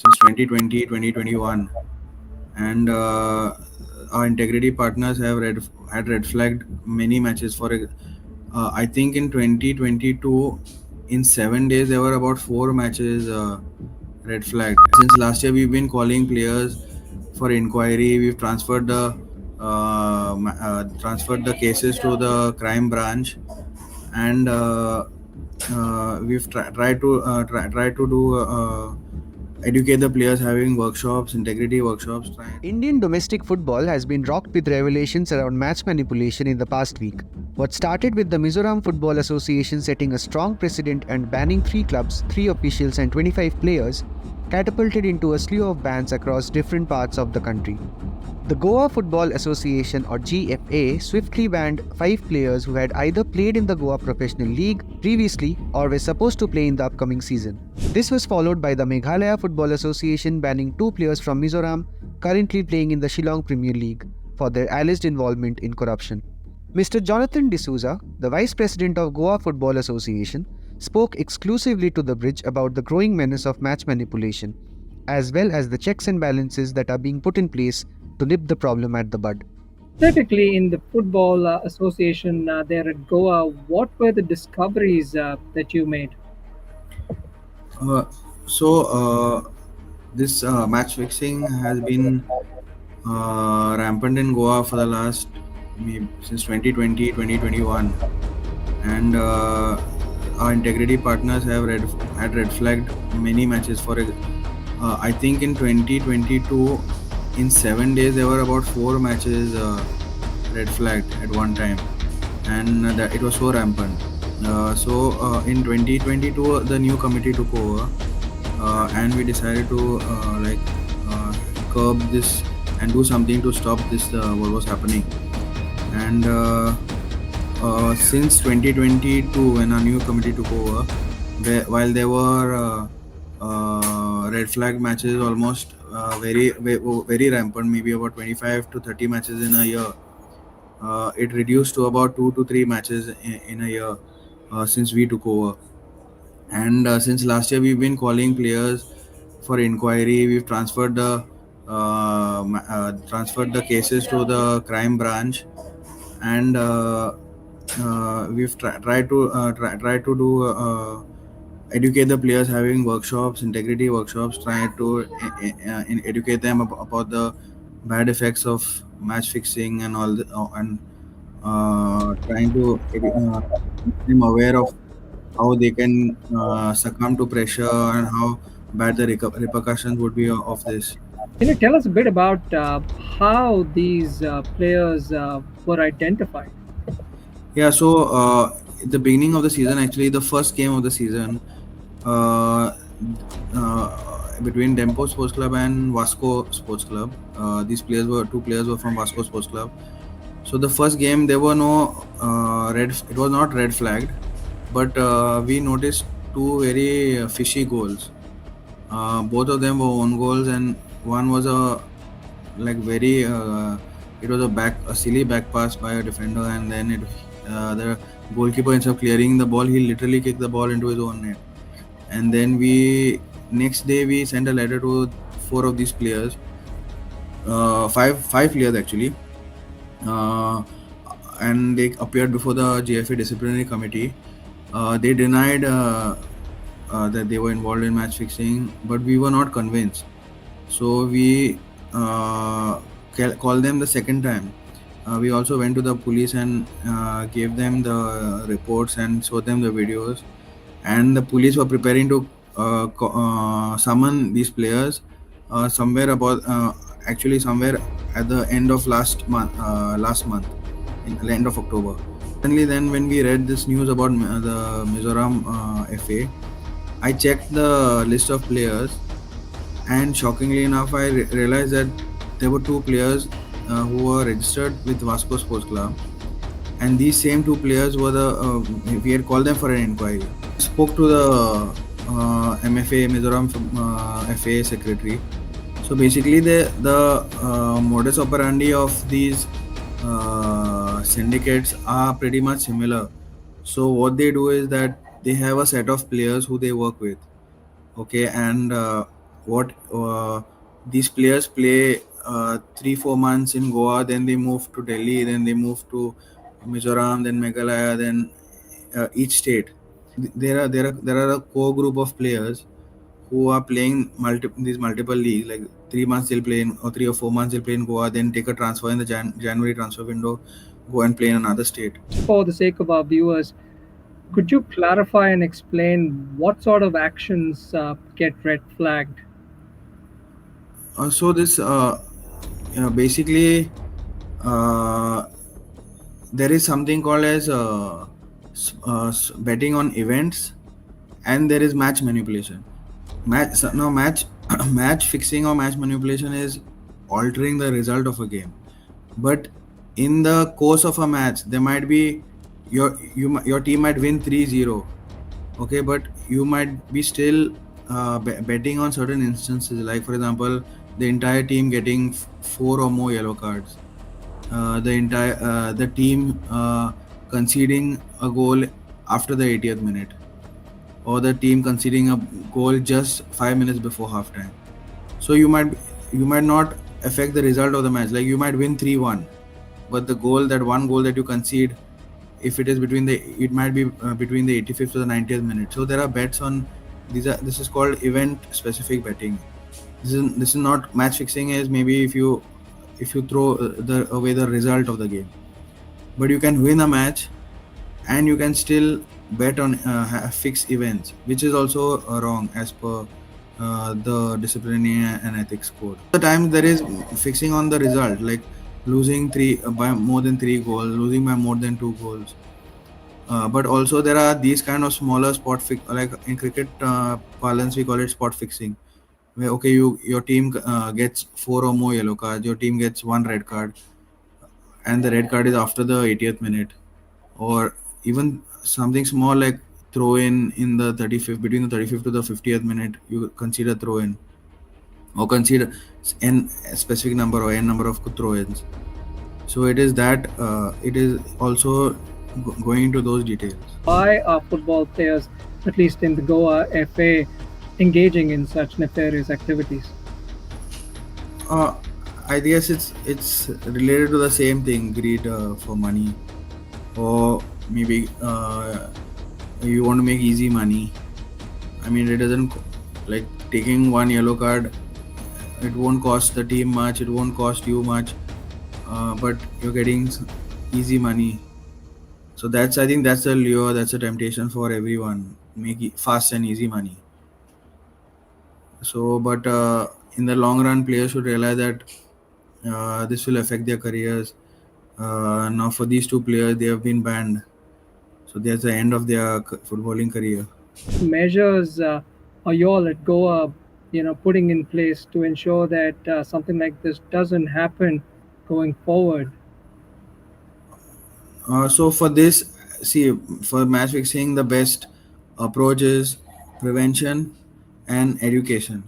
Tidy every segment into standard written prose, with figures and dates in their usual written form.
since 2020, 2021, and our integrity partners have had red flagged many matches. I think in 2022, in 7 days there were about 4 matches red flagged. Since last year, we've been calling players for inquiry. We've transferred the cases to the crime branch, and we've tried to do educate the players, having workshops, integrity workshops. Indian domestic football has been rocked with revelations around match manipulation in the past week. What started with the Mizoram Football Association setting a strong precedent and banning 3 clubs, 3 officials, and 25 players catapulted into a slew of bans across different parts of the country. The Goa Football Association, or GFA, swiftly banned 5 players who had either played in the Goa Professional League previously or were supposed to play in the upcoming season. This was followed by the Meghalaya Football Association banning 2 players from Mizoram currently playing in the Shillong Premier League for their alleged involvement in corruption. Mr. Jonathan D'Souza, the Vice President of Goa Football Association, spoke exclusively to The Bridge about the growing menace of match manipulation, as well as the checks and balances that are being put in place to nip the problem at the bud. Specifically, in the Football Association there at Goa, what were the discoveries that you made? Uh, so this match fixing has been rampant in Goa for the last maybe since 2020, 2021, and our integrity partners have had red flagged many matches. I think in 2022, in 7 days there were about 4 matches red flagged at one time, and it was so rampant. In 2022, the new committee took over, and we decided to curb this and do something to stop this what was happening. And since 2022, when our new committee took over, while there were red flag matches almost very rampant, maybe about 25 to 30 matches in a year, it reduced to about 2 to 3 matches in a year since we took over. And since last year, we've been calling players for inquiry. We've transferred the cases to the crime branch, and we've tried to do educate the players, having workshops, integrity workshops, try to educate them about the bad effects of match fixing and all and trying to make them aware of how they can succumb to pressure and how bad the repercussions would be of this. Can you tell us a bit about how these players were identified? Yeah, so at the beginning of the season, actually, the first game of the season, uh, between Dempo Sports Club and Vasco Sports Club, these players were 2 players were from Vasco Sports Club. So the first game, there were no it was not red flagged, but we noticed 2 very fishy goals. Both of them were own goals, and one was very it was a silly back pass by a defender, and then the goalkeeper, instead of clearing the ball, he literally kicked the ball into his own net. And then next day we sent a letter to 4 of these players, five players actually, and they appeared before the GFA disciplinary committee. They denied that they were involved in match fixing, but we were not convinced. So we called them the second time. We also went to the police and gave them the reports and showed them the videos. And the police were preparing to summon these players somewhere at the end of last month, in the end of October. Suddenly, then when we read this news about the Mizoram FA, I checked the list of players, and shockingly enough, I realized that there were 2 players who were registered with Vasco Sports Club, and these same 2 players were we had called them for an inquiry. Spoke to the MFA Mizoram FA secretary. So basically, the modus operandi of these syndicates are pretty much similar. So what they do is that they have a set of players who they work with. Okay, and what these players play 3-4 months in Goa, then they move to Delhi, then they move to Mizoram, then Meghalaya, then each state. There are a core group of players who are playing these multiple leagues. Like 3 months they'll play in, or 3 or 4 months they'll play in Goa, then take a transfer in the January transfer window, go and play in another state. For the sake of our viewers, could you clarify and explain what sort of actions get red flagged? So this basically uh, there is something called as betting on events, and there is match manipulation. Match match fixing or match manipulation is altering the result of a game, but in the course of a match there might be your team might win 3-0, okay, but you might be still betting on certain instances, like for example the entire team getting 4 or more yellow cards, the team conceding a goal after the 80th minute, or the team conceding a goal just 5 minutes before halftime. So you might not affect the result of the match. Like you might win 3-1, but that one goal that you concede, if it is it might be between the 85th to the 90th minute. So there are bets on this is called event specific betting. This is not match fixing. Is maybe if you throw away the result of the game, but you can win a match and you can still bet on fixed events, which is also wrong as per the disciplinary and ethics code. The time there is fixing on the result, like losing by more than 3 goals, losing by more than 2 goals. But also there are these kind of smaller like in cricket parlance we call it spot fixing, where okay, your team gets 4 or more yellow cards, your team gets 1 red card, and the red card is after the 80th minute, or even something small like throw in the 35th, between the 35th to the 50th minute, you consider throw in, or consider n specific number or n number of throw ins. So it is that it is also going into those details. Why are football players, at least in the Goa FA, engaging in such nefarious activities? uh, I guess it's related to the same thing, greed for money, or maybe you want to make easy money. I mean, it doesn't, like taking one yellow card, it won't cost the team much, it won't cost you much, but you're getting easy money. So I think that's a lure, that's a temptation for everyone, make fast and easy money. So, but in the long run, players should realize that this will affect their careers. Now, for these two players, they have been banned. So that's the end of their footballing career. Measures are you all at Goa, putting in place to ensure that something like this doesn't happen going forward? So for this, see, for match fixing, the best approach is prevention and education.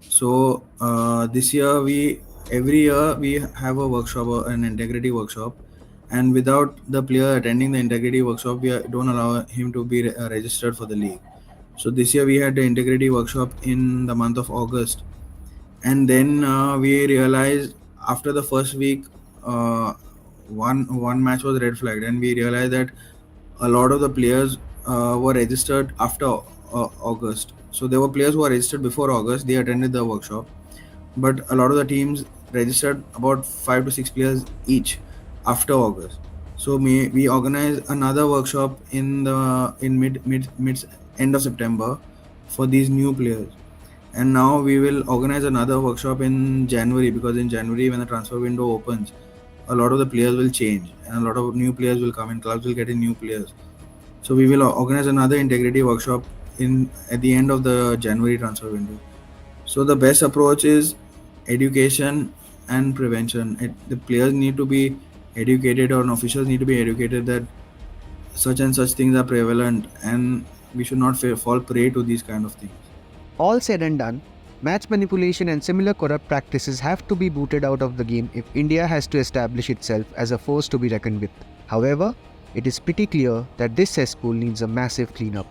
So this year every year we have a workshop, an integrity workshop, and without the player attending the integrity workshop, we don't allow him to be registered for the league. So this year we had the integrity workshop in the month of August, and then we realized after the first week, uh, one match was red flagged, and we realized that a lot of the players were registered after August. So there were players who were registered before August, they attended the workshop, but a lot of the teams registered about 5 to 6 players each after August. So we organize another workshop in mid end of September for these new players, and now we will organize another workshop in January, because in January when the transfer window opens, a lot of the players will change and a lot of new players will come in, clubs will get in new players. So we will organize another integrity workshop at the end of the January transfer window. So the best approach is education and prevention. The players need to be educated, or officials need to be educated that such and such things are prevalent, and we should not fall prey to these kind of things. All said and done, match manipulation and similar corrupt practices have to be booted out of the game if India has to establish itself as a force to be reckoned with. However, it is pretty clear that this cesspool needs a massive cleanup.